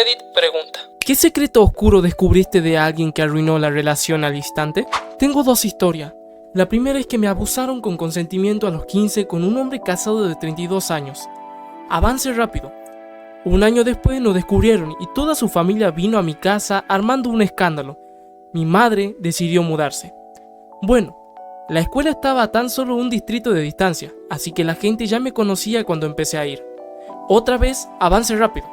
Reddit pregunta: ¿qué secreto oscuro descubriste de alguien que arruinó la relación al instante? Tengo dos historias. La primera es que me abusaron con consentimiento a los 15 con un hombre casado de 32 años. Avance rápido. Un año después nos descubrieron y toda su familia vino a mi casa armando un escándalo. Mi madre decidió mudarse. Bueno, la escuela estaba a tan solo un distrito de distancia, así que la gente ya me conocía cuando empecé a ir. Otra vez, avance rápido.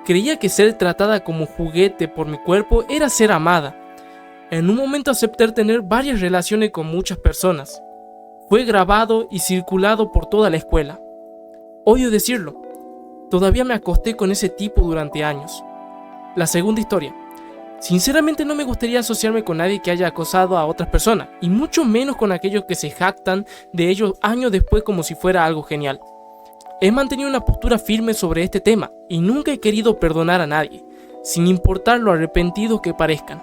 Creía que ser tratada como juguete por mi cuerpo era ser amada. En un momento acepté tener varias relaciones con muchas personas. Fue grabado y circulado por toda la escuela. Odio decirlo, todavía me acosté con ese tipo durante años. La segunda historia. Sinceramente no me gustaría asociarme con nadie que haya acosado a otras personas, y mucho menos con aquellos que se jactan de ello años después como si fuera algo genial. He mantenido una postura firme sobre este tema y nunca he querido perdonar a nadie, sin importar lo arrepentidos que parezcan.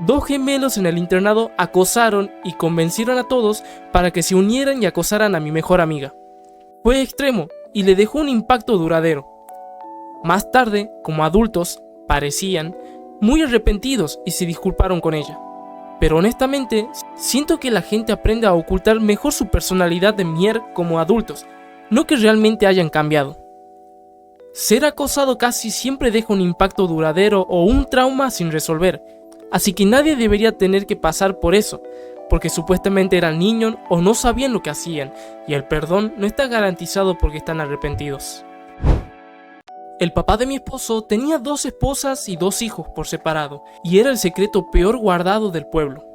Dos gemelos en el internado acosaron y convencieron a todos para que se unieran y acosaran a mi mejor amiga. Fue extremo y le dejó un impacto duradero. Más tarde, como adultos, parecían muy arrepentidos y se disculparon con ella. Pero honestamente, siento que la gente aprende a ocultar mejor su personalidad de mierda como adultos, no que realmente hayan cambiado. Ser acosado casi siempre deja un impacto duradero o un trauma sin resolver, así que nadie debería tener que pasar por eso, porque supuestamente eran niños o no sabían lo que hacían, y el perdón no está garantizado porque están arrepentidos. El papá de mi esposo tenía 2 esposas y 2 hijos por separado, y era el secreto peor guardado del pueblo.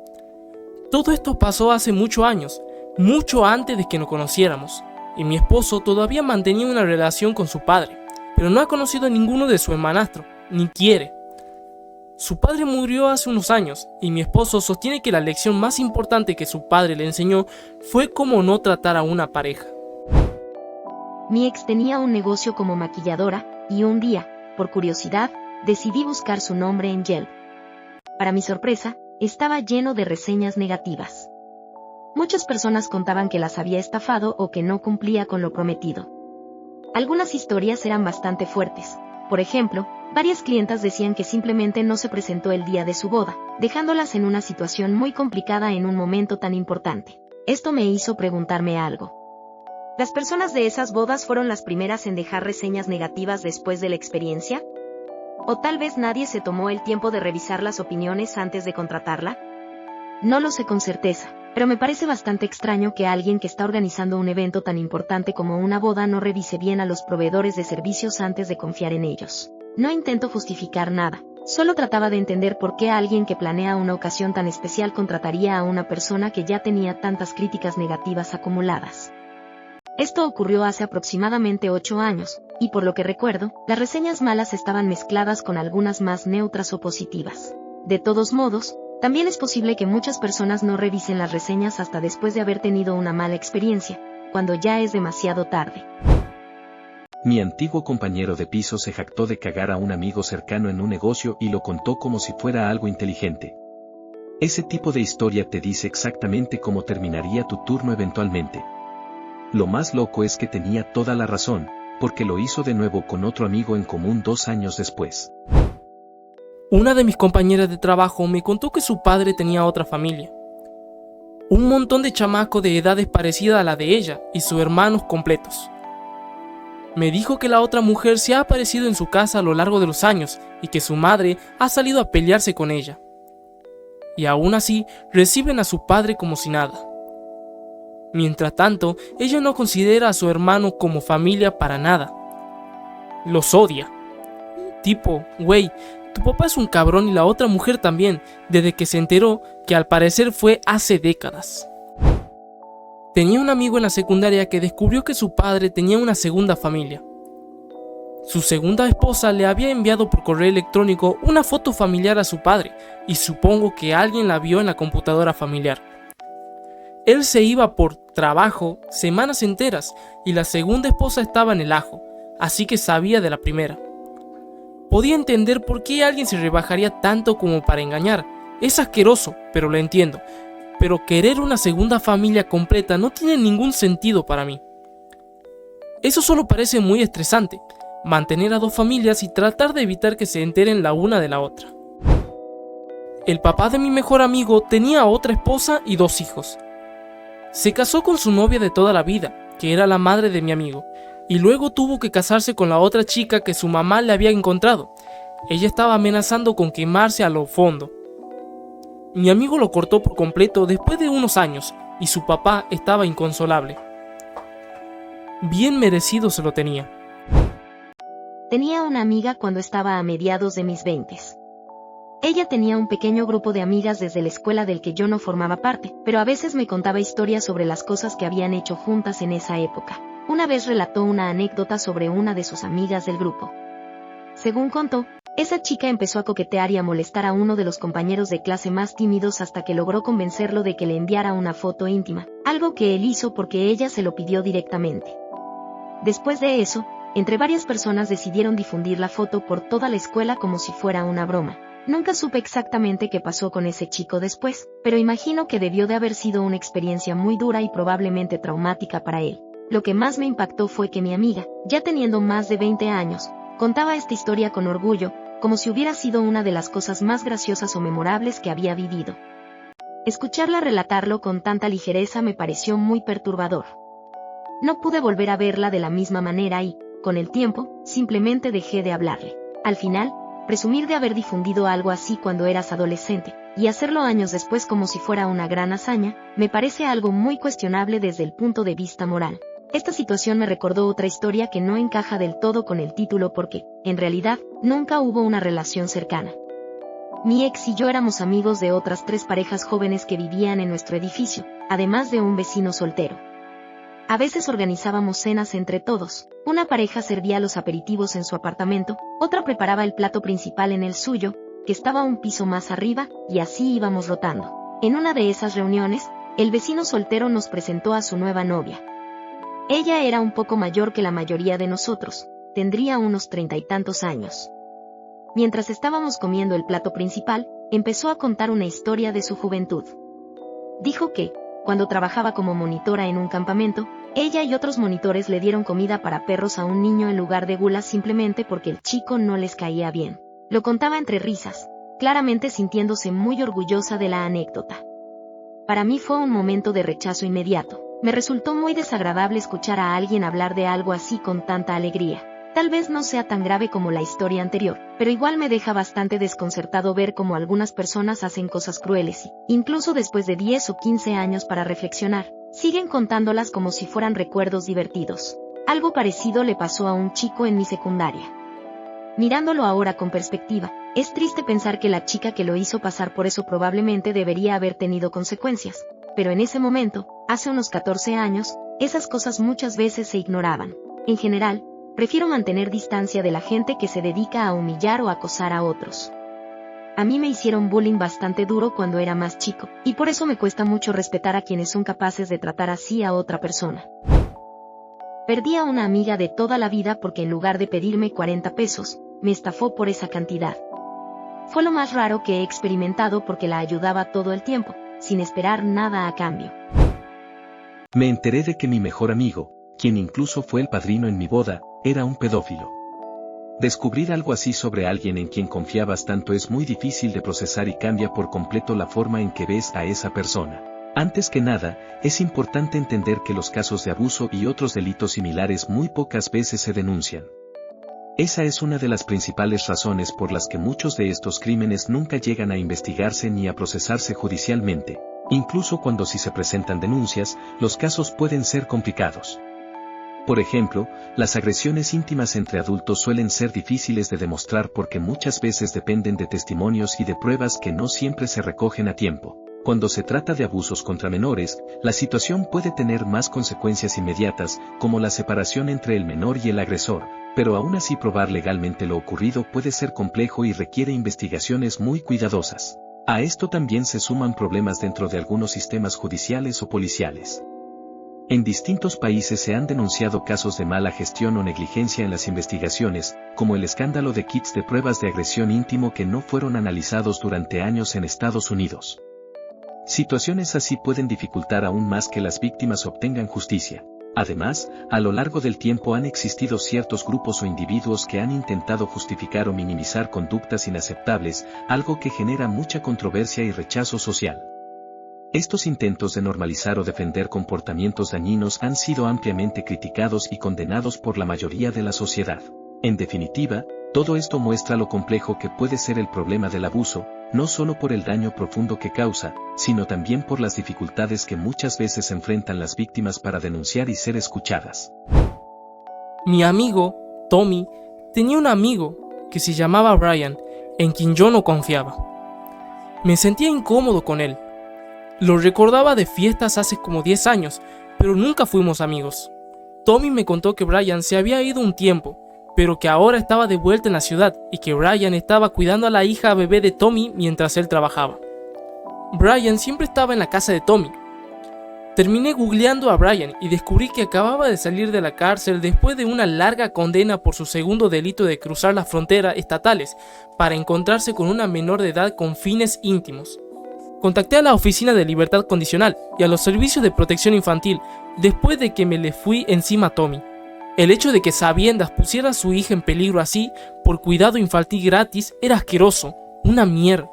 Todo esto pasó hace muchos años, mucho antes de que nos conociéramos, y mi esposo todavía mantenía una relación con su padre, pero no ha conocido a ninguno de su hermanastro, ni quiere. Su padre murió hace unos años, y mi esposo sostiene que la lección más importante que su padre le enseñó fue cómo no tratar a una pareja. Mi ex tenía un negocio como maquilladora, y un día, por curiosidad, decidí buscar su nombre en Yelp. Para mi sorpresa, estaba lleno de reseñas negativas. Muchas personas contaban que las había estafado o que no cumplía con lo prometido. Algunas historias eran bastante fuertes. Por ejemplo, varias clientas decían que simplemente no se presentó el día de su boda, dejándolas en una situación muy complicada en un momento tan importante. Esto me hizo preguntarme algo. ¿Las personas de esas bodas fueron las primeras en dejar reseñas negativas después de la experiencia? ¿O tal vez nadie se tomó el tiempo de revisar las opiniones antes de contratarla? No lo sé con certeza, pero me parece bastante extraño que alguien que está organizando un evento tan importante como una boda no revise bien a los proveedores de servicios antes de confiar en ellos. No intento justificar nada, solo trataba de entender por qué alguien que planea una ocasión tan especial contrataría a una persona que ya tenía tantas críticas negativas acumuladas. Esto ocurrió hace aproximadamente 8 años, y por lo que recuerdo, las reseñas malas estaban mezcladas con algunas más neutras o positivas. De todos modos, también es posible que muchas personas no revisen las reseñas hasta después de haber tenido una mala experiencia, cuando ya es demasiado tarde. Mi antiguo compañero de piso se jactó de cagar a un amigo cercano en un negocio y lo contó como si fuera algo inteligente. Ese tipo de historia te dice exactamente cómo terminaría tu turno eventualmente. Lo más loco es que tenía toda la razón, porque lo hizo de nuevo con otro amigo en común 2 años después. Una de mis compañeras de trabajo me contó que su padre tenía otra familia. Un montón de chamacos de edades parecidas a la de ella y sus hermanos completos. Me dijo que la otra mujer se ha aparecido en su casa a lo largo de los años y que su madre ha salido a pelearse con ella. Y aún así reciben a su padre como si nada. Mientras tanto, ella no considera a su hermano como familia para nada. Los odia. Tipo, güey, tu papá es un cabrón y la otra mujer también, desde que se enteró que al parecer fue hace décadas. Tenía un amigo en la secundaria que descubrió que su padre tenía una segunda familia. Su segunda esposa le había enviado por correo electrónico una foto familiar a su padre, y supongo que alguien la vio en la computadora familiar. Él se iba por trabajo semanas enteras y la segunda esposa estaba en el ajo, así que sabía de la primera. Podía entender por qué alguien se rebajaría tanto como para engañar. Es asqueroso, pero lo entiendo. Pero querer una segunda familia completa no tiene ningún sentido para mí. Eso solo parece muy estresante, mantener a dos familias y tratar de evitar que se enteren la una de la otra. El papá de mi mejor amigo tenía otra esposa y 2 hijos. Se casó con su novia de toda la vida, que era la madre de mi amigo, y luego tuvo que casarse con la otra chica que su mamá le había encontrado. Ella estaba amenazando con quemarse a lo fondo. Mi amigo lo cortó por completo después de unos años, y su papá estaba inconsolable. Bien merecido se lo tenía. Tenía una amiga cuando estaba a mediados de mis 20s. Ella tenía un pequeño grupo de amigas desde la escuela del que yo no formaba parte, pero a veces me contaba historias sobre las cosas que habían hecho juntas en esa época. Una vez relató una anécdota sobre una de sus amigas del grupo. Según contó, esa chica empezó a coquetear y a molestar a uno de los compañeros de clase más tímidos hasta que logró convencerlo de que le enviara una foto íntima, algo que él hizo porque ella se lo pidió directamente. Después de eso, entre varias personas decidieron difundir la foto por toda la escuela como si fuera una broma. Nunca supe exactamente qué pasó con ese chico después, pero imagino que debió de haber sido una experiencia muy dura y probablemente traumática para él. Lo que más me impactó fue que mi amiga, ya teniendo más de 20 años, contaba esta historia con orgullo, como si hubiera sido una de las cosas más graciosas o memorables que había vivido. Escucharla relatarlo con tanta ligereza me pareció muy perturbador. No pude volver a verla de la misma manera y, con el tiempo, simplemente dejé de hablarle. Al final, presumir de haber difundido algo así cuando eras adolescente, y hacerlo años después como si fuera una gran hazaña, me parece algo muy cuestionable desde el punto de vista moral. Esta situación me recordó otra historia que no encaja del todo con el título porque, en realidad, nunca hubo una relación cercana. Mi ex y yo éramos amigos de otras 3 parejas jóvenes que vivían en nuestro edificio, además de un vecino soltero. A veces organizábamos cenas entre todos. Una pareja servía los aperitivos en su apartamento, otra preparaba el plato principal en el suyo, que estaba un piso más arriba, y así íbamos rotando. En una de esas reuniones, el vecino soltero nos presentó a su nueva novia. Ella era un poco mayor que la mayoría de nosotros, tendría unos 30 y tantos años. Mientras estábamos comiendo el plato principal, empezó a contar una historia de su juventud. Dijo que, cuando trabajaba como monitora en un campamento, ella y otros monitores le dieron comida para perros a un niño en lugar de gulas simplemente porque el chico no les caía bien. Lo contaba entre risas, claramente sintiéndose muy orgullosa de la anécdota. Para mí fue un momento de rechazo inmediato. Me resultó muy desagradable escuchar a alguien hablar de algo así con tanta alegría. Tal vez no sea tan grave como la historia anterior, pero igual me deja bastante desconcertado ver cómo algunas personas hacen cosas crueles y, incluso después de 10 o 15 años para reflexionar, siguen contándolas como si fueran recuerdos divertidos. Algo parecido le pasó a un chico en mi secundaria. Mirándolo ahora con perspectiva, es triste pensar que la chica que lo hizo pasar por eso probablemente debería haber tenido consecuencias, pero en ese momento, hace unos 14 años, esas cosas muchas veces se ignoraban. En general, prefiero mantener distancia de la gente que se dedica a humillar o acosar a otros. A mí me hicieron bullying bastante duro cuando era más chico, y por eso me cuesta mucho respetar a quienes son capaces de tratar así a otra persona. Perdí a una amiga de toda la vida porque en lugar de pedirme 40 pesos, me estafó por esa cantidad. Fue lo más raro que he experimentado porque la ayudaba todo el tiempo, sin esperar nada a cambio. Me enteré de que mi mejor amigo, quien incluso fue el padrino en mi boda, era un pedófilo. Descubrir algo así sobre alguien en quien confiabas tanto es muy difícil de procesar y cambia por completo la forma en que ves a esa persona. Antes que nada, es importante entender que los casos de abuso y otros delitos similares muy pocas veces se denuncian. Esa es una de las principales razones por las que muchos de estos crímenes nunca llegan a investigarse ni a procesarse judicialmente. Incluso cuando sí se presentan denuncias, los casos pueden ser complicados. Por ejemplo, las agresiones íntimas entre adultos suelen ser difíciles de demostrar porque muchas veces dependen de testimonios y de pruebas que no siempre se recogen a tiempo. Cuando se trata de abusos contra menores, la situación puede tener más consecuencias inmediatas, como la separación entre el menor y el agresor, pero aún así probar legalmente lo ocurrido puede ser complejo y requiere investigaciones muy cuidadosas. A esto también se suman problemas dentro de algunos sistemas judiciales o policiales. En distintos países se han denunciado casos de mala gestión o negligencia en las investigaciones, como el escándalo de kits de pruebas de agresión íntimo que no fueron analizados durante años en Estados Unidos. Situaciones así pueden dificultar aún más que las víctimas obtengan justicia. Además, a lo largo del tiempo han existido ciertos grupos o individuos que han intentado justificar o minimizar conductas inaceptables, algo que genera mucha controversia y rechazo social. Estos intentos de normalizar o defender comportamientos dañinos han sido ampliamente criticados y condenados por la mayoría de la sociedad. En definitiva, todo esto muestra lo complejo que puede ser el problema del abuso, no solo por el daño profundo que causa, sino también por las dificultades que muchas veces enfrentan las víctimas para denunciar y ser escuchadas. Mi amigo, Tommy, tenía un amigo que se llamaba Brian, en quien yo no confiaba. Me sentía incómodo con él. Lo recordaba de fiestas hace como 10 años, pero nunca fuimos amigos. Tommy me contó que Brian se había ido un tiempo, pero que ahora estaba de vuelta en la ciudad y que Brian estaba cuidando a la hija bebé de Tommy mientras él trabajaba. Brian siempre estaba en la casa de Tommy. Terminé googleando a Brian y descubrí que acababa de salir de la cárcel después de una larga condena por su segundo delito de cruzar las fronteras estatales para encontrarse con una menor de edad con fines íntimos. Contacté a la Oficina de Libertad Condicional y a los servicios de protección infantil después de que me le fui encima a Tommy. El hecho de que sabiendas pusiera a su hija en peligro así por cuidado infantil gratis era asqueroso, una mierda.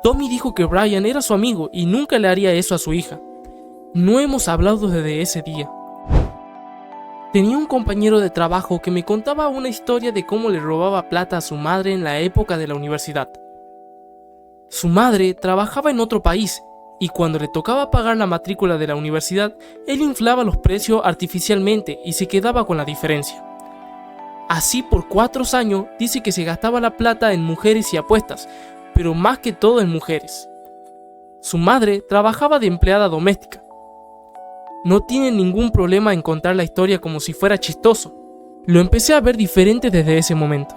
Tommy dijo que Brian era su amigo y nunca le haría eso a su hija. No hemos hablado desde ese día. Tenía un compañero de trabajo que me contaba una historia de cómo le robaba plata a su madre en la época de la universidad. Su madre trabajaba en otro país y cuando le tocaba pagar la matrícula de la universidad, él inflaba los precios artificialmente y se quedaba con la diferencia. Así por 4 años dice que se gastaba la plata en mujeres y apuestas, pero más que todo en mujeres. Su madre trabajaba de empleada doméstica. No tiene ningún problema en contar la historia como si fuera chistoso. Lo empecé a ver diferente desde ese momento.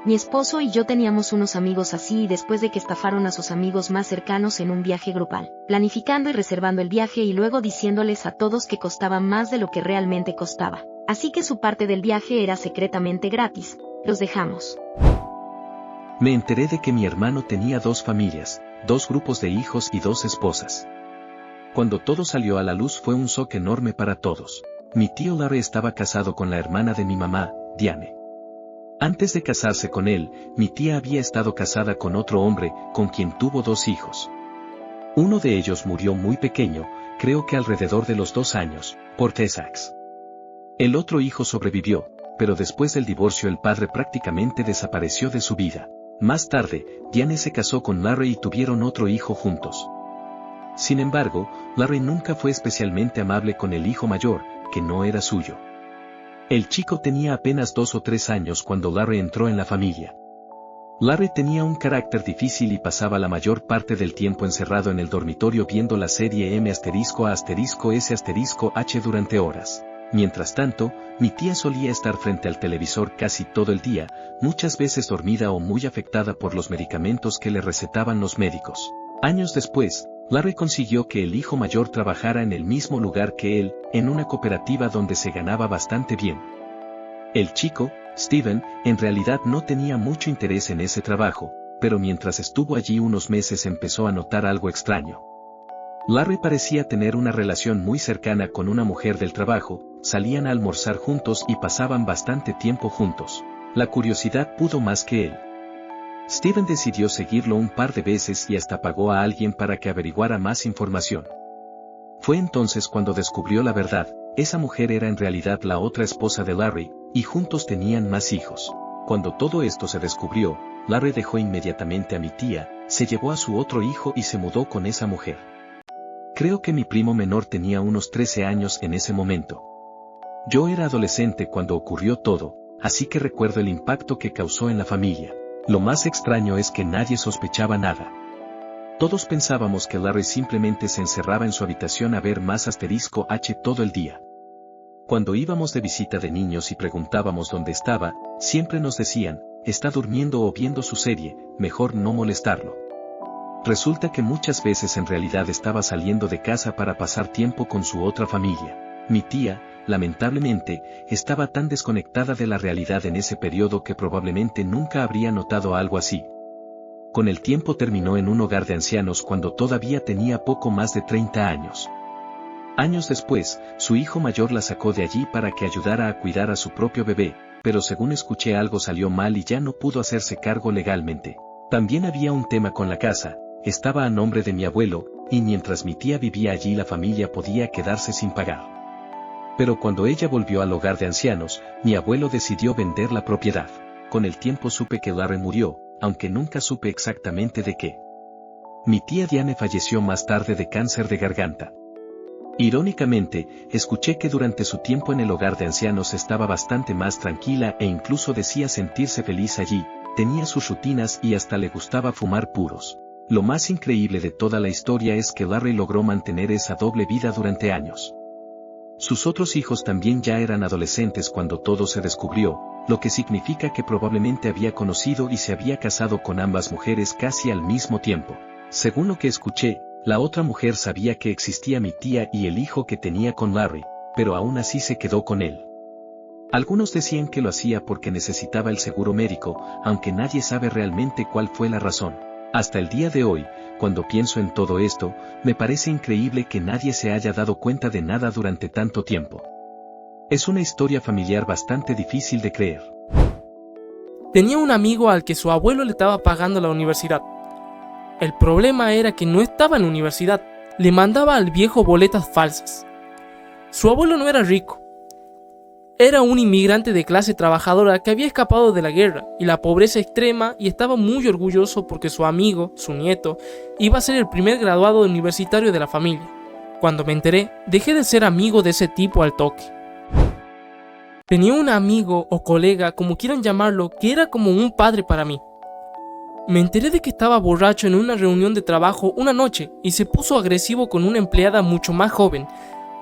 Mi esposo y yo teníamos unos amigos así después de que estafaron a sus amigos más cercanos en un viaje grupal, planificando y reservando el viaje y luego diciéndoles a todos que costaba más de lo que realmente costaba. Así que su parte del viaje era secretamente gratis. Los dejamos. Me enteré de que mi hermano tenía 2 familias, 2 grupos de hijos y 2 esposas. Cuando todo salió a la luz fue un shock enorme para todos. Mi tío Larry estaba casado con la hermana de mi mamá, Diane. Antes de casarse con él, mi tía había estado casada con otro hombre, con quien tuvo 2 hijos. Uno de ellos murió muy pequeño, creo que alrededor de los 2 años, por Tay-Sachs. El otro hijo sobrevivió, pero después del divorcio el padre prácticamente desapareció de su vida. Más tarde, Diane se casó con Larry y tuvieron otro hijo juntos. Sin embargo, Larry nunca fue especialmente amable con el hijo mayor, que no era suyo. El chico tenía apenas 2 o 3 años cuando Larry entró en la familia. Larry tenía un carácter difícil y pasaba la mayor parte del tiempo encerrado en el dormitorio viendo la serie M***S**H durante horas. Mientras tanto, mi tía solía estar frente al televisor casi todo el día, muchas veces dormida o muy afectada por los medicamentos que le recetaban los médicos. Años después, Larry consiguió que el hijo mayor trabajara en el mismo lugar que él, en una cooperativa donde se ganaba bastante bien. El chico, Steven, en realidad no tenía mucho interés en ese trabajo, pero mientras estuvo allí unos meses empezó a notar algo extraño. Larry parecía tener una relación muy cercana con una mujer del trabajo, salían a almorzar juntos y pasaban bastante tiempo juntos. La curiosidad pudo más que él. Steven decidió seguirlo un par de veces y hasta pagó a alguien para que averiguara más información. Fue entonces cuando descubrió la verdad, esa mujer era en realidad la otra esposa de Larry, y juntos tenían más hijos. Cuando todo esto se descubrió, Larry dejó inmediatamente a mi tía, se llevó a su otro hijo y se mudó con esa mujer. Creo que mi primo menor tenía unos 13 años en ese momento. Yo era adolescente cuando ocurrió todo, así que recuerdo el impacto que causó en la familia. Lo más extraño es que nadie sospechaba nada. Todos pensábamos que Larry simplemente se encerraba en su habitación a ver más *H todo el día. Cuando íbamos de visita de niños y preguntábamos dónde estaba, siempre nos decían, está durmiendo o viendo su serie, mejor no molestarlo. Resulta que muchas veces en realidad estaba saliendo de casa para pasar tiempo con su otra familia. Mi tía, lamentablemente, estaba tan desconectada de la realidad en ese periodo que probablemente nunca habría notado algo así. Con el tiempo terminó en un hogar de ancianos cuando todavía tenía poco más de 30 años. Años después, su hijo mayor la sacó de allí para que ayudara a cuidar a su propio bebé, pero según escuché algo salió mal y ya no pudo hacerse cargo legalmente. También había un tema con la casa, estaba a nombre de mi abuelo, y mientras mi tía vivía allí la familia podía quedarse sin pagar. Pero cuando ella volvió al hogar de ancianos, mi abuelo decidió vender la propiedad. Con el tiempo supe que Larry murió, aunque nunca supe exactamente de qué. Mi tía Diane falleció más tarde de cáncer de garganta. Irónicamente, escuché que durante su tiempo en el hogar de ancianos estaba bastante más tranquila e incluso decía sentirse feliz allí, tenía sus rutinas y hasta le gustaba fumar puros. Lo más increíble de toda la historia es que Larry logró mantener esa doble vida durante años. Sus otros hijos también ya eran adolescentes cuando todo se descubrió, lo que significa que probablemente había conocido y se había casado con ambas mujeres casi al mismo tiempo. Según lo que escuché, la otra mujer sabía que existía mi tía y el hijo que tenía con Larry, pero aún así se quedó con él. Algunos decían que lo hacía porque necesitaba el seguro médico, aunque nadie sabe realmente cuál fue la razón. Hasta el día de hoy, cuando pienso en todo esto, me parece increíble que nadie se haya dado cuenta de nada durante tanto tiempo. Es una historia familiar bastante difícil de creer. Tenía un amigo al que su abuelo le estaba pagando la universidad. El problema era que no estaba en la universidad, le mandaba al viejo boletas falsas. Su abuelo no era rico. Era un inmigrante de clase trabajadora que había escapado de la guerra y la pobreza extrema y estaba muy orgulloso porque su amigo, su nieto, iba a ser el primer graduado universitario de la familia. Cuando me enteré, dejé de ser amigo de ese tipo al toque. Tenía un amigo o colega, como quieran llamarlo, que era como un padre para mí. Me enteré de que estaba borracho en una reunión de trabajo una noche y se puso agresivo con una empleada mucho más joven,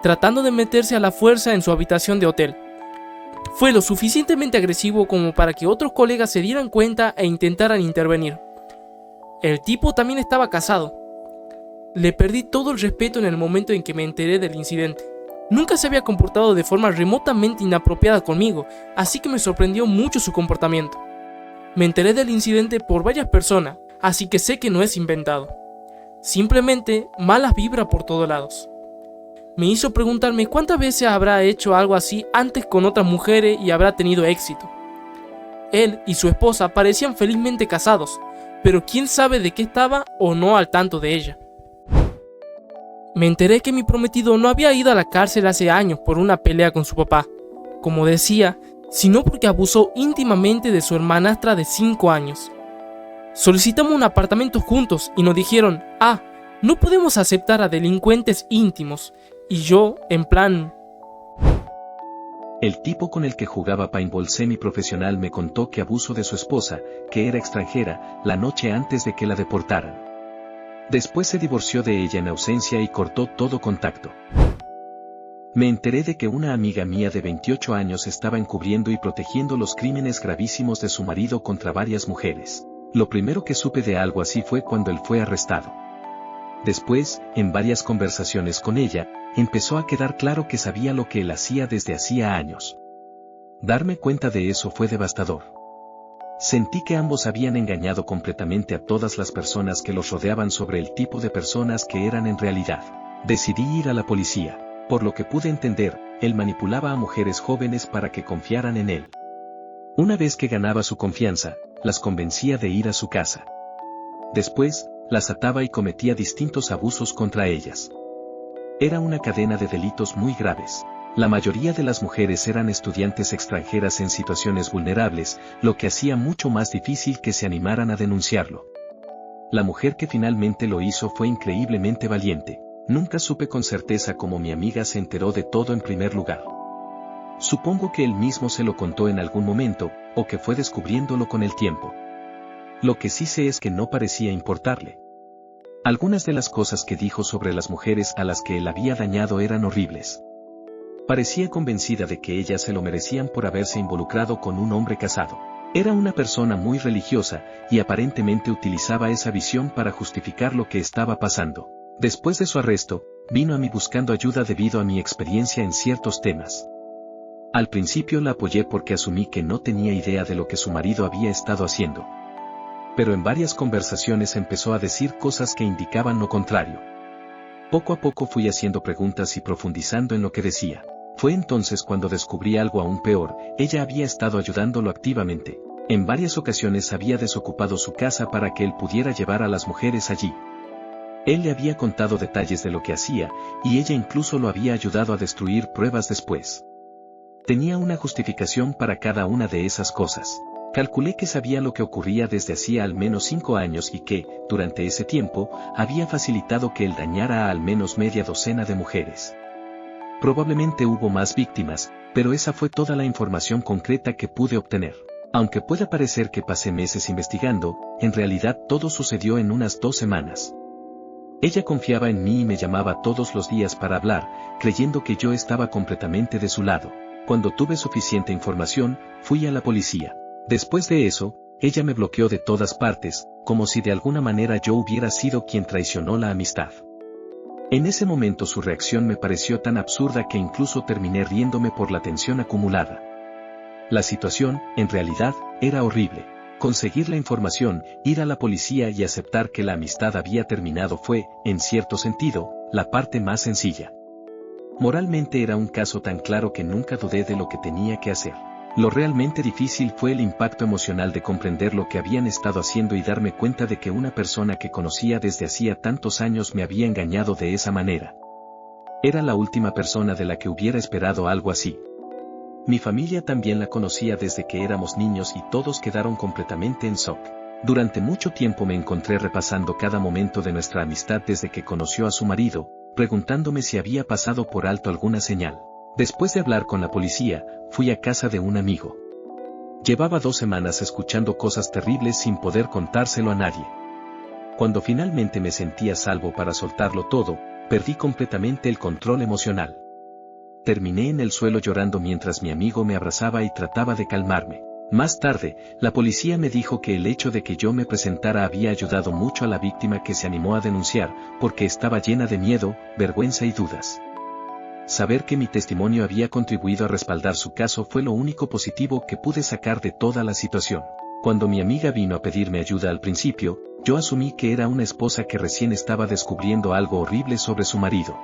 tratando de meterse a la fuerza en su habitación de hotel. Fue lo suficientemente agresivo como para que otros colegas se dieran cuenta e intentaran intervenir. El tipo también estaba casado. Le perdí todo el respeto en el momento en que me enteré del incidente. Nunca se había comportado de forma remotamente inapropiada conmigo, así que me sorprendió mucho su comportamiento. Me enteré del incidente por varias personas, así que sé que no es inventado. Simplemente malas vibras por todos lados. Me hizo preguntarme cuántas veces habrá hecho algo así antes con otras mujeres y habrá tenido éxito. Él y su esposa parecían felizmente casados, pero quién sabe de qué estaba o no al tanto de ella. Me enteré que mi prometido no había ido a la cárcel hace años por una pelea con su papá, como decía, sino porque abusó íntimamente de su hermanastra de 5 años. Solicitamos un apartamento juntos y nos dijeron, no podemos aceptar a delincuentes íntimos. Y yo, en plan... El tipo con el que jugaba paintball semiprofesional me contó que abusó de su esposa, que era extranjera, la noche antes de que la deportaran. Después se divorció de ella en ausencia y cortó todo contacto. Me enteré de que una amiga mía de 28 años estaba encubriendo y protegiendo los crímenes gravísimos de su marido contra varias mujeres. Lo primero que supe de algo así fue cuando él fue arrestado. Después, en varias conversaciones con ella, empezó a quedar claro que sabía lo que él hacía desde hacía años. Darme cuenta de eso fue devastador. Sentí que ambos habían engañado completamente a todas las personas que los rodeaban sobre el tipo de personas que eran en realidad. Decidí ir a la policía. Por lo que pude entender, él manipulaba a mujeres jóvenes para que confiaran en él. Una vez que ganaba su confianza, las convencía de ir a su casa. Después, las ataba y cometía distintos abusos contra ellas. Era una cadena de delitos muy graves. La mayoría de las mujeres eran estudiantes extranjeras en situaciones vulnerables, lo que hacía mucho más difícil que se animaran a denunciarlo. La mujer que finalmente lo hizo fue increíblemente valiente. Nunca supe con certeza cómo mi amiga se enteró de todo en primer lugar. Supongo que él mismo se lo contó en algún momento, o que fue descubriéndolo con el tiempo. Lo que sí sé es que no parecía importarle. Algunas de las cosas que dijo sobre las mujeres a las que él había dañado eran horribles. Parecía convencida de que ellas se lo merecían por haberse involucrado con un hombre casado. Era una persona muy religiosa, y aparentemente utilizaba esa visión para justificar lo que estaba pasando. Después de su arresto, vino a mí buscando ayuda debido a mi experiencia en ciertos temas. Al principio la apoyé porque asumí que no tenía idea de lo que su marido había estado haciendo. Pero en varias conversaciones empezó a decir cosas que indicaban lo contrario. Poco a poco fui haciendo preguntas y profundizando en lo que decía. Fue entonces cuando descubrí algo aún peor: ella había estado ayudándolo activamente. En varias ocasiones había desocupado su casa para que él pudiera llevar a las mujeres allí. Él le había contado detalles de lo que hacía, y ella incluso lo había ayudado a destruir pruebas después. Tenía una justificación para cada una de esas cosas. Calculé que sabía lo que ocurría desde hacía al menos 5 años y que, durante ese tiempo, había facilitado que él dañara a al menos media docena de mujeres. Probablemente hubo más víctimas, pero esa fue toda la información concreta que pude obtener. Aunque pueda parecer que pasé meses investigando, en realidad todo sucedió en unas 2 semanas. Ella confiaba en mí y me llamaba todos los días para hablar, creyendo que yo estaba completamente de su lado. Cuando tuve suficiente información, fui a la policía. Después de eso, ella me bloqueó de todas partes, como si de alguna manera yo hubiera sido quien traicionó la amistad. En ese momento su reacción me pareció tan absurda que incluso terminé riéndome por la tensión acumulada. La situación, en realidad, era horrible. Conseguir la información, ir a la policía y aceptar que la amistad había terminado fue, en cierto sentido, la parte más sencilla. Moralmente era un caso tan claro que nunca dudé de lo que tenía que hacer. Lo realmente difícil fue el impacto emocional de comprender lo que habían estado haciendo y darme cuenta de que una persona que conocía desde hacía tantos años me había engañado de esa manera. Era la última persona de la que hubiera esperado algo así. Mi familia también la conocía desde que éramos niños y todos quedaron completamente en shock. Durante mucho tiempo me encontré repasando cada momento de nuestra amistad desde que conoció a su marido, preguntándome si había pasado por alto alguna señal. Después de hablar con la policía, fui a casa de un amigo. Llevaba 2 semanas escuchando cosas terribles sin poder contárselo a nadie. Cuando finalmente me sentí a salvo para soltarlo todo, perdí completamente el control emocional. Terminé en el suelo llorando mientras mi amigo me abrazaba y trataba de calmarme. Más tarde, la policía me dijo que el hecho de que yo me presentara había ayudado mucho a la víctima, que se animó a denunciar, porque estaba llena de miedo, vergüenza y dudas. Saber que mi testimonio había contribuido a respaldar su caso fue lo único positivo que pude sacar de toda la situación. Cuando mi amiga vino a pedirme ayuda al principio, yo asumí que era una esposa que recién estaba descubriendo algo horrible sobre su marido.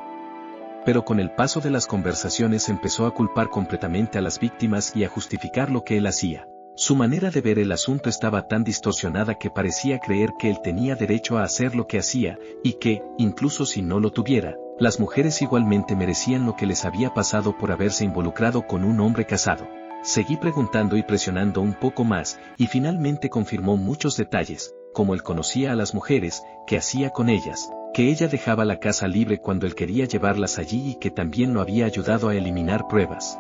Pero con el paso de las conversaciones empezó a culpar completamente a las víctimas y a justificar lo que él hacía. Su manera de ver el asunto estaba tan distorsionada que parecía creer que él tenía derecho a hacer lo que hacía, y que, incluso si no lo tuviera, las mujeres igualmente merecían lo que les había pasado por haberse involucrado con un hombre casado. Seguí preguntando y presionando un poco más, y finalmente confirmó muchos detalles, como él conocía a las mujeres, que hacía con ellas, que ella dejaba la casa libre cuando él quería llevarlas allí y que también lo había ayudado a eliminar pruebas.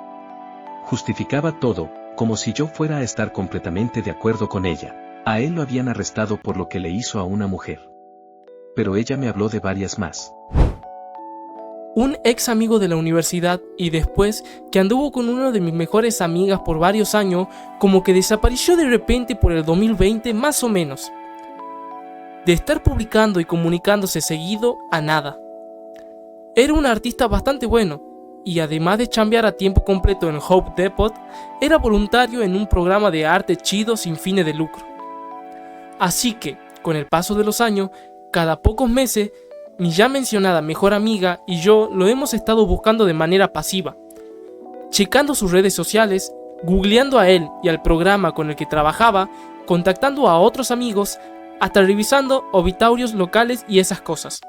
Justificaba todo, como si yo fuera a estar completamente de acuerdo con ella. A él lo habían arrestado por lo que le hizo a una mujer. Pero ella me habló de varias más. Un ex amigo de la universidad y después que anduvo con una de mis mejores amigas por varios años, como que desapareció de repente por el 2020 más o menos. De estar publicando y comunicándose seguido a nada. Era un artista bastante bueno, y además de chambear a tiempo completo en Hope Depot, era voluntario en un programa de arte chido sin fines de lucro. Así que, con el paso de los años, cada pocos meses, mi ya mencionada mejor amiga y yo lo hemos estado buscando de manera pasiva, checando sus redes sociales, googleando a él y al programa con el que trabajaba, contactando a otros amigos, hasta revisando obituarios locales y esas cosas.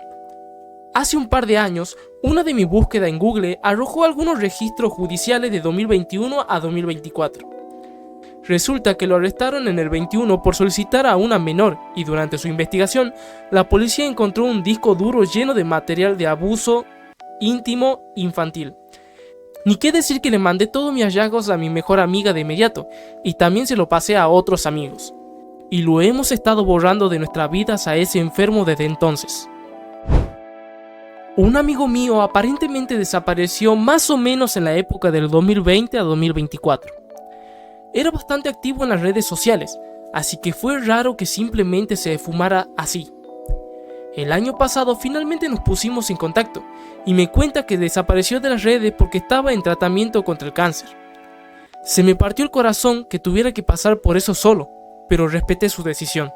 Hace un par de años, una de mis búsquedas en Google arrojó algunos registros judiciales de 2021 a 2024. Resulta que lo arrestaron en el 21 por solicitar a una menor y durante su investigación, la policía encontró un disco duro lleno de material de abuso íntimo infantil. Ni qué decir que le mandé todos mis hallazgos a mi mejor amiga de inmediato y también se lo pasé a otros amigos. Y lo hemos estado borrando de nuestras vidas a ese enfermo desde entonces. Un amigo mío aparentemente desapareció más o menos en la época del 2020 a 2024. Era bastante activo en las redes sociales, así que fue raro que simplemente se esfumara así. El año pasado finalmente nos pusimos en contacto y me cuenta que desapareció de las redes porque estaba en tratamiento contra el cáncer. Se me partió el corazón que tuviera que pasar por eso solo, pero respeté su decisión.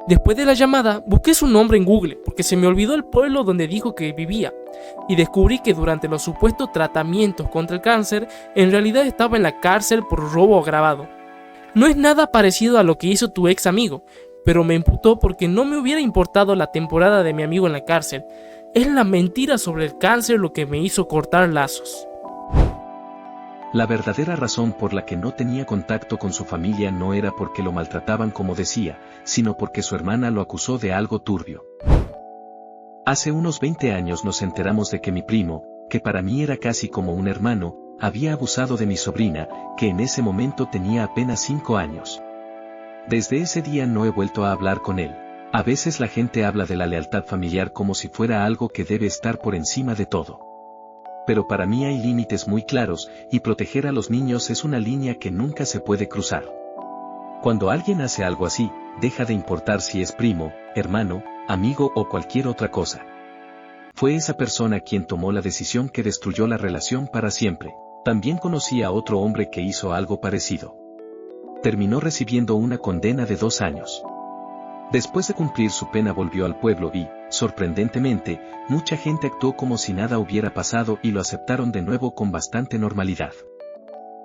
Después de la llamada, busqué su nombre en Google porque se me olvidó el pueblo donde dijo que vivía y descubrí que durante los supuestos tratamientos contra el cáncer, en realidad estaba en la cárcel por robo agravado. No es nada parecido a lo que hizo tu ex amigo, pero me imputó porque no me hubiera importado la temporada de mi amigo en la cárcel. Es la mentira sobre el cáncer lo que me hizo cortar lazos. La verdadera razón por la que no tenía contacto con su familia no era porque lo maltrataban como decía, sino porque su hermana lo acusó de algo turbio. Hace unos 20 años nos enteramos de que mi primo, que para mí era casi como un hermano, había abusado de mi sobrina, que en ese momento tenía apenas 5 años. Desde ese día no he vuelto a hablar con él. A veces la gente habla de la lealtad familiar como si fuera algo que debe estar por encima de todo. Pero para mí hay límites muy claros, y proteger a los niños es una línea que nunca se puede cruzar. Cuando alguien hace algo así, deja de importar si es primo, hermano, amigo o cualquier otra cosa. Fue esa persona quien tomó la decisión que destruyó la relación para siempre. También conocí a otro hombre que hizo algo parecido. Terminó recibiendo una condena de 2 años. Después de cumplir su pena volvió al pueblo y, sorprendentemente, mucha gente actuó como si nada hubiera pasado y lo aceptaron de nuevo con bastante normalidad.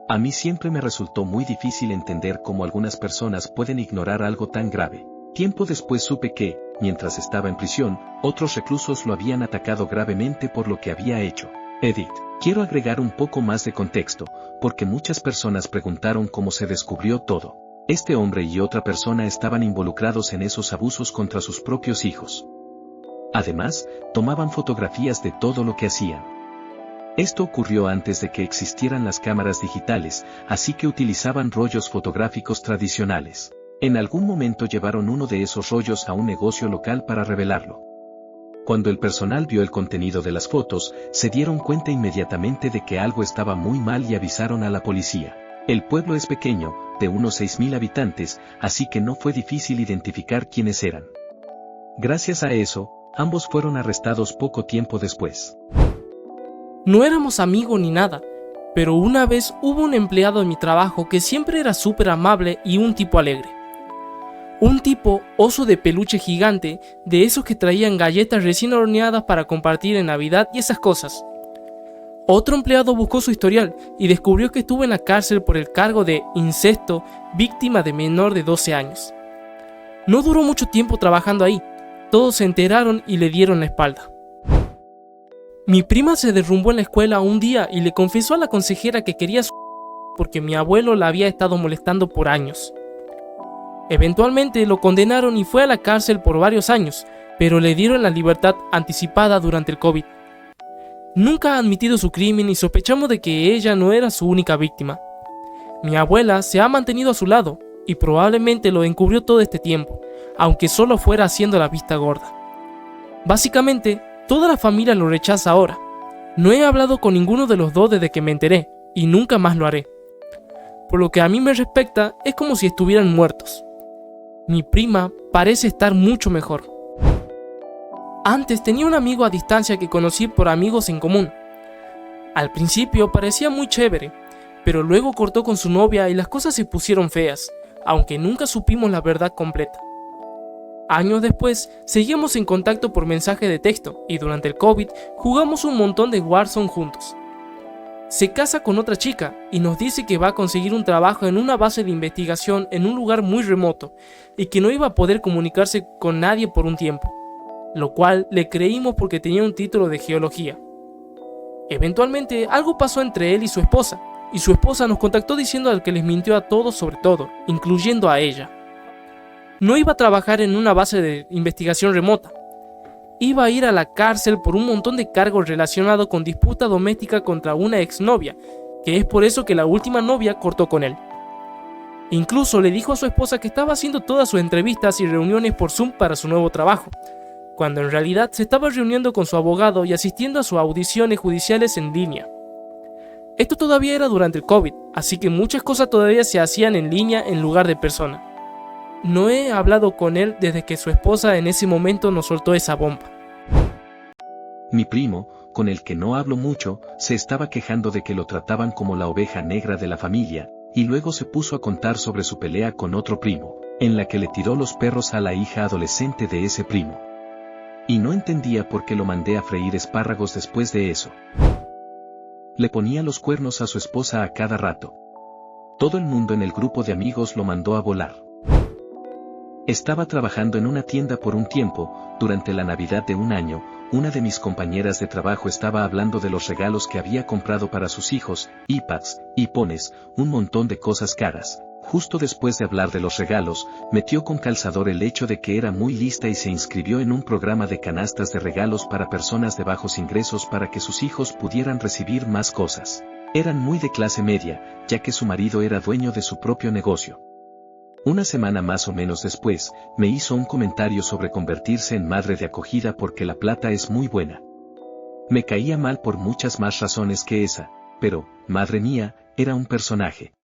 A mí siempre me resultó muy difícil entender cómo algunas personas pueden ignorar algo tan grave. Tiempo después supe que, mientras estaba en prisión, otros reclusos lo habían atacado gravemente por lo que había hecho. Edith, quiero agregar un poco más de contexto, porque muchas personas preguntaron cómo se descubrió todo. Este hombre y otra persona estaban involucrados en esos abusos contra sus propios hijos. Además, tomaban fotografías de todo lo que hacían. Esto ocurrió antes de que existieran las cámaras digitales, así que utilizaban rollos fotográficos tradicionales. En algún momento llevaron uno de esos rollos a un negocio local para revelarlo. Cuando el personal vio el contenido de las fotos, se dieron cuenta inmediatamente de que algo estaba muy mal y avisaron a la policía. El pueblo es pequeño, de unos 6.000 habitantes, así que no fue difícil identificar quiénes eran. Gracias a eso, ambos fueron arrestados poco tiempo después. No éramos amigos ni nada, pero una vez hubo un empleado en mi trabajo que siempre era súper amable y un tipo alegre. Un tipo oso de peluche gigante, de esos que traían galletas recién horneadas para compartir en Navidad y esas cosas. Otro empleado buscó su historial y descubrió que estuvo en la cárcel por el cargo de incesto, víctima de menor de 12 años. No duró mucho tiempo trabajando ahí, todos se enteraron y le dieron la espalda. Mi prima se derrumbó en la escuela un día y le confesó a la consejera que quería porque mi abuelo la había estado molestando por años. Eventualmente lo condenaron y fue a la cárcel por varios años, pero le dieron la libertad anticipada durante el COVID. Nunca ha admitido su crimen y sospechamos de que ella no era su única víctima. Mi abuela se ha mantenido a su lado y probablemente lo encubrió todo este tiempo, aunque solo fuera haciendo la vista gorda. Básicamente, toda la familia lo rechaza ahora. No he hablado con ninguno de los dos desde que me enteré, y nunca más lo haré. Por lo que a mí me respecta, es como si estuvieran muertos. Mi prima parece estar mucho mejor. Antes tenía un amigo a distancia que conocí por amigos en común. Al principio parecía muy chévere, pero luego cortó con su novia y las cosas se pusieron feas, aunque nunca supimos la verdad completa. Años después, seguíamos en contacto por mensaje de texto y durante el COVID jugamos un montón de Warzone juntos. Se casa con otra chica y nos dice que va a conseguir un trabajo en una base de investigación en un lugar muy remoto y que no iba a poder comunicarse con nadie por un tiempo, lo cual le creímos porque tenía un título de geología. Eventualmente algo pasó entre él y su esposa nos contactó diciendo que les mintió a todos sobre todo, incluyendo a ella. No iba a trabajar en una base de investigación remota. Iba a ir a la cárcel por un montón de cargos relacionados con disputa doméstica contra una exnovia, que es por eso que la última novia cortó con él. Incluso le dijo a su esposa que estaba haciendo todas sus entrevistas y reuniones por Zoom para su nuevo trabajo, cuando en realidad se estaba reuniendo con su abogado y asistiendo a sus audiciones judiciales en línea. Esto todavía era durante el COVID, así que muchas cosas todavía se hacían en línea en lugar de persona. No he hablado con él desde que su esposa en ese momento nos soltó esa bomba. Mi primo, con el que no hablo mucho, se estaba quejando de que lo trataban como la oveja negra de la familia, y luego se puso a contar sobre su pelea con otro primo, en la que le tiró los perros a la hija adolescente de ese primo. Y no entendía por qué lo mandé a freír espárragos después de eso. Le ponía los cuernos a su esposa a cada rato. Todo el mundo en el grupo de amigos lo mandó a volar. Estaba trabajando en una tienda por un tiempo. Durante la Navidad de un año, una de mis compañeras de trabajo estaba hablando de los regalos que había comprado para sus hijos, iPads, iPhones, un montón de cosas caras. Justo después de hablar de los regalos, metió con calzador el hecho de que era muy lista y se inscribió en un programa de canastas de regalos para personas de bajos ingresos para que sus hijos pudieran recibir más cosas. Eran muy de clase media, ya que su marido era dueño de su propio negocio. Una semana más o menos después, me hizo un comentario sobre convertirse en madre de acogida porque la plata es muy buena. Me caía mal por muchas más razones que esa, pero, madre mía, era un personaje.